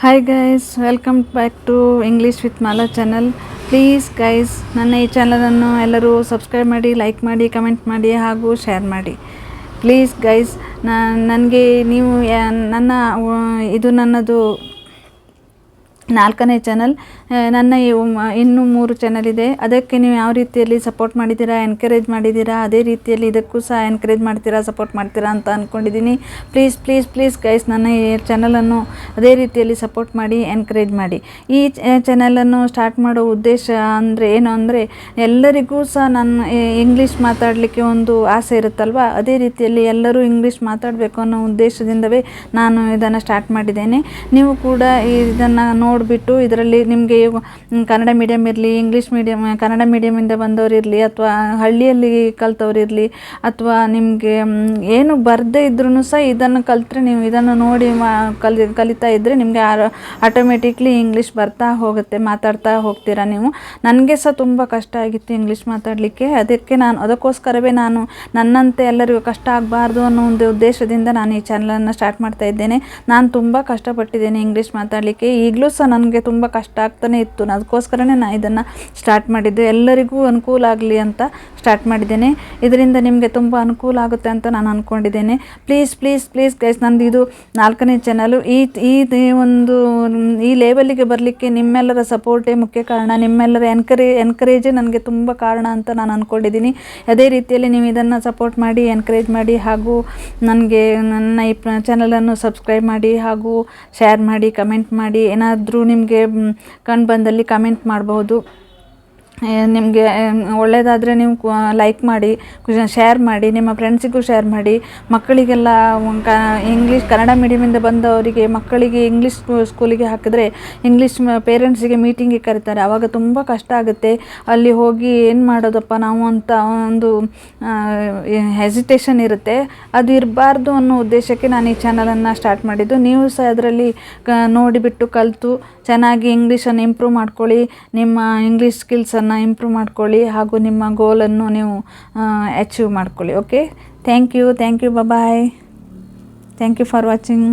Hi guys, welcome back to English with Mala channel. Please guys, ನನ್ನ ಈ ಚಾನಲನ್ನು ಎಲ್ಲರೂ ಸಬ್ಸ್ಕ್ರೈಬ್ ಮಾಡಿ, ಲೈಕ್ ಮಾಡಿ, ಕಮೆಂಟ್ ಮಾಡಿ ಹಾಗೂ ಶೇರ್ ಮಾಡಿ. ಪ್ಲೀಸ್ ಗೈಸ್, ನನಗೆ ನೀವು ಇದು ನನ್ನದು 4ನೇ ಚಾನಲ್. ನನ್ನ ಇನ್ನೂ 3 ಚಾನಲ್ ಇದೆ. ಅದಕ್ಕೆ ನೀವು ಯಾವ ರೀತಿಯಲ್ಲಿ ಸಪೋರ್ಟ್ ಮಾಡಿದ್ದೀರಾ, ಎನ್ಕರೇಜ್ ಮಾಡಿದ್ದೀರಾ, ಅದೇ ರೀತಿಯಲ್ಲಿ ಇದಕ್ಕೂ ಸಹ ಎನ್ಕರೇಜ್ ಮಾಡ್ತೀರಾ, ಸಪೋರ್ಟ್ ಮಾಡ್ತೀರಾ ಅಂತ ಅಂದ್ಕೊಂಡಿದ್ದೀನಿ. ಪ್ಲೀಸ್ ಪ್ಲೀಸ್ ಪ್ಲೀಸ್ ಗೈಸ್, ನನ್ನ ಈ ಚಾನಲನ್ನು ಅದೇ ರೀತಿಯಲ್ಲಿ ಸಪೋರ್ಟ್ ಮಾಡಿ, ಎನ್ಕರೇಜ್ ಮಾಡಿ. ಈ ಚಾನಲನ್ನು ಸ್ಟಾರ್ಟ್ ಮಾಡೋ ಉದ್ದೇಶ ಏನು ಅಂದರೆ, ಎಲ್ಲರಿಗೂ ಸಹ ನನ್ನ ಇಂಗ್ಲೀಷ್ ಮಾತಾಡಲಿಕ್ಕೆ ಒಂದು ಆಸೆ ಇರುತ್ತಲ್ವ, ಅದೇ ರೀತಿಯಲ್ಲಿ ಎಲ್ಲರೂ ಇಂಗ್ಲೀಷ್ ಮಾತಾಡಬೇಕು ಅನ್ನೋ ಉದ್ದೇಶದಿಂದವೇ ನಾನು ಇದನ್ನು ಸ್ಟಾರ್ಟ್ ಮಾಡಿದ್ದೇನೆ. ನೀವು ಕೂಡ ಇದನ್ನು ನೋಡಿಬಿಟ್ಟು ಇದರಲ್ಲಿ ನಿಮಗೆ ಕನ್ನಡ ಮೀಡಿಯಮ್ ಇರಲಿ, ಇಂಗ್ಲೀಷ್ ಮೀಡಿಯಮ್, ಕನ್ನಡ ಮೀಡಿಯಮಿಂದ ಬಂದವರು ಇರಲಿ, ಅಥವಾ ಹಳ್ಳಿಯಲ್ಲಿ ಕಲ್ತವ್ರು ಇರಲಿ, ಅಥವಾ ನಿಮಗೆ ಏನು ಬರದೇ ಇದ್ರೂ ಸಹ ಇದನ್ನು ಕಲಿತ್ರೆ, ನೀವು ಇದನ್ನು ನೋಡಿ ಕಲಿತಾ ಇದ್ದರೆ ನಿಮಗೆ ಆಟೋಮೆಟಿಕ್ಲಿ ಇಂಗ್ಲೀಷ್ ಬರ್ತಾ ಹೋಗುತ್ತೆ, ಮಾತಾಡ್ತಾ ಹೋಗ್ತೀರಾ ನೀವು. ನನಗೆ ಸಹ ತುಂಬ ಕಷ್ಟ ಆಗಿತ್ತು ಇಂಗ್ಲೀಷ್ ಮಾತಾಡಲಿಕ್ಕೆ. ಅದಕ್ಕೋಸ್ಕರವೇ ನಾನು ನನ್ನಂತೆ ಎಲ್ಲರಿಗೂ ಕಷ್ಟ ಆಗಬಾರ್ದು ಅನ್ನೋ ಒಂದು ಉದ್ದೇಶದಿಂದ ನಾನು ಈ ಚಾನಲನ್ನು ಸ್ಟಾರ್ಟ್ ಮಾಡ್ತಾ ಇದ್ದೇನೆ. ನಾನು ತುಂಬ ಕಷ್ಟಪಟ್ಟಿದ್ದೇನೆ ಇಂಗ್ಲೀಷ್ ಮಾತಾಡಲಿಕ್ಕೆ. ಈಗಲೂ ಸಹ ನನಗೆ ತುಂಬ ಕಷ್ಟ ಆಗ್ತಾನೆ ಇತ್ತು. ಅದಕ್ಕೋಸ್ಕರನೇ ನಾನು ಇದನ್ನು ಸ್ಟಾರ್ಟ್ ಮಾಡಿದ್ದು, ಎಲ್ಲರಿಗೂ ಅನುಕೂಲ ಆಗಲಿ ಅಂತ ಸ್ಟಾರ್ಟ್ ಮಾಡಿದ್ದೇನೆ. ಇದರಿಂದ ನಿಮಗೆ ತುಂಬ ಅನುಕೂಲ ಆಗುತ್ತೆ ಅಂತ ನಾನು ಅಂದ್ಕೊಂಡಿದ್ದೇನೆ. ಪ್ಲೀಸ್ ಪ್ಲೀಸ್ ಪ್ಲೀಸ್ ಗೈಸ್, ನಂದು ಇದು 4ನೇ ಚಾನಲು. ಈ ಲೆವೆಲ್ಲಿಗೆ ಬರಲಿಕ್ಕೆ ನಿಮ್ಮೆಲ್ಲರ ಸಪೋರ್ಟೇ ಮುಖ್ಯ ಕಾರಣ. ನಿಮ್ಮೆಲ್ಲರ ಎನ್ಕರೇಜೇ ನನಗೆ ತುಂಬ ಕಾರಣ ಅಂತ ನಾನು ಅಂದ್ಕೊಂಡಿದ್ದೀನಿ. ಅದೇ ರೀತಿಯಲ್ಲಿ ನೀವು ಇದನ್ನು ಸಪೋರ್ಟ್ ಮಾಡಿ, ಎನ್ಕರೇಜ್ ಮಾಡಿ, ಹಾಗೂ ನನಗೆ ನನ್ನ ಈ ಚಾನಲನ್ನು ಸಬ್ಸ್ಕ್ರೈಬ್ ಮಾಡಿ ಹಾಗೂ ಶೇರ್ ಮಾಡಿ, ಕಮೆಂಟ್ ಮಾಡಿ. ಏನಾದರೂ ನಿಮಗೆ ಕಂಡು ಬಂದಲ್ಲಿ ಕಮೆಂಟ್ ಮಾಡಬಹುದು. ನಿಮಗೆ ಒಳ್ಳೆಯದಾದರೆ ನೀವು ಲೈಕ್ ಮಾಡಿ, ಶೇರ್ ಮಾಡಿ, ನಿಮ್ಮ ಫ್ರೆಂಡ್ಸಿಗೂ ಶೇರ್ ಮಾಡಿ. ಮಕ್ಕಳಿಗೆಲ್ಲ ಕನ್ನಡ ಮೀಡಿಯಮಿಂದ ಬಂದವರಿಗೆ ಮಕ್ಕಳಿಗೆ ಇಂಗ್ಲೀಷ್ ಸ್ಕೂಲಿಗೆ ಹಾಕಿದ್ರೆ ಇಂಗ್ಲೀಷ್ ಪೇರೆಂಟ್ಸಿಗೆ ಮೀಟಿಂಗಿಗೆ ಕರೀತಾರೆ. ಆವಾಗ ತುಂಬ ಕಷ್ಟ ಆಗುತ್ತೆ. ಅಲ್ಲಿ ಹೋಗಿ ಏನು ಮಾಡೋದಪ್ಪ ನಾವು ಅಂತ ಒಂದು ಹೆಸಿಟೇಷನ್ ಇರುತ್ತೆ. ಅದು ಇರಬಾರ್ದು ಅನ್ನೋ ಉದ್ದೇಶಕ್ಕೆ ನಾನು ಈ ಚಾನಲನ್ನು ಸ್ಟಾರ್ಟ್ ಮಾಡಿದ್ದು. ನೀವು ಸಹ ಅದರಲ್ಲಿ ನೋಡಿಬಿಟ್ಟು ಕಲಿತು ಚೆನ್ನಾಗಿ ಇಂಗ್ಲೀಷನ್ನು ಇಂಪ್ರೂವ್ ಮಾಡ್ಕೊಳ್ಳಿ, ನಿಮ್ಮ ಇಂಗ್ಲೀಷ್ ಸ್ಕಿಲ್ಸನ್ನು ಇಂಪ್ರೂವ್ ಮಾಡ್ಕೊಳ್ಳಿ, ಹಾಗೂ ನಿಮ್ಮ ಗೋಲನ್ನು ನೀವು ಅಚೀವ್ ಮಾಡ್ಕೊಳ್ಳಿ. Okay, thank you, bye. Thank you for watching.